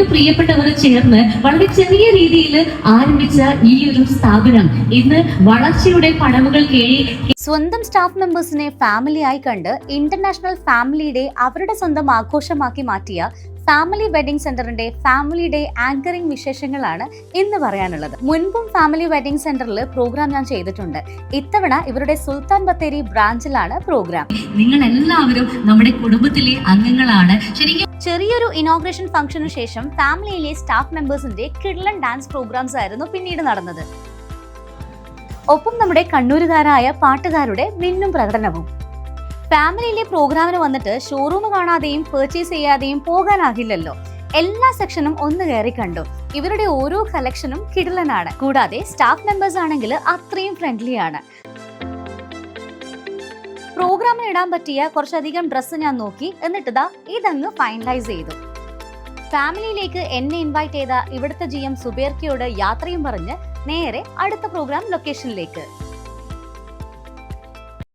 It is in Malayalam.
8 പ്രിയപ്പെട്ടവർ ചേർന്ന് വളരെ ചെറിയ രീതിയിൽ ആരംഭിച്ച ഈ ഒരു സ്ഥാപനം ഇന്ന് വളർച്ചയുടെ പടവുകൾ കേറി സ്വന്തം സ്റ്റാഫ് മെമ്പേഴ്സിനെ ഫാമിലിയായി കണ്ട് ഇന്റർനാഷണൽ ഫാമിലി ഡേ അവരുടെ സ്വന്തം ആഘോഷമാക്കി മാറ്റിയ ഫാമിലി വെഡിംഗ് സെന്ററിന്റെ ഫാമിലി ഡേ ആങ്കറിംഗ് വിശേഷങ്ങളാണ് ഇന്ന് പറയാനുള്ളത്. മുൻപും ഫാമിലി വെഡിംഗ് സെന്ററിൽ പ്രോഗ്രാം ഞാൻ ചെയ്തിട്ടുണ്ട്. ഇത്തവണ ഇവരുടെ സുൽത്താൻ ബത്തേരി ബ്രാഞ്ചിലാണ് പ്രോഗ്രാം. നിങ്ങൾ എല്ലാവരും നമ്മുടെ കുടുംബത്തിലെ അംഗങ്ങളാണ്. ശരിക്കും ചെറിയൊരു ഇനോഗ്രേഷൻ ഫംഗ്ഷനു ശേഷം ഫാമിലിയിലെ സ്റ്റാഫ് മെമ്പേഴ്സിന്റെ കിഡ്ലൻ ഡാൻസ് പ്രോഗ്രാംസ് ആയിരുന്നു പിന്നീട് നടന്നത്. ഒപ്പം നമ്മുടെ കണ്ണൂരുകാരായ പാട്ടുകാരുടെ മിന്നും പ്രകടനവും. ഫാമിലിയിലെ പ്രോഗ്രാമിന് വന്നിട്ട് ഷോറൂം കാണാതെയും പർച്ചേസ് ചെയ്യാതെയും പോകാനാകില്ലല്ലോ. എല്ലാ സെക്ഷനും ഒന്ന് കയറി കണ്ടു. ഇവരുടെ ഓരോ കളക്ഷനും കിടിലനാണ്. കൂടാതെ സ്റ്റാഫ് മെമ്പേഴ്സ് ആണെങ്കിൽ അത്രയും ഫ്രണ്ട്ലി ആണ്. പ്രോഗ്രാമിന് ഇടാൻ പറ്റിയ കുറച്ചധികം ഡ്രസ്സ് ഞാൻ നോക്കി, എന്നിട്ട് ഇതങ്ങ് ഫൈനലൈസ് ചെയ്തു. ഫാമിലിയിലേക്ക് എന്നെ ഇൻവൈറ്റ് ചെയ്ത ഇവിടുത്തെ GM സുബേർക്കയോട് യാത്രയും പറഞ്ഞ് നേരെ അടുത്ത പ്രോഗ്രാം ലൊക്കേഷനിലേക്ക്.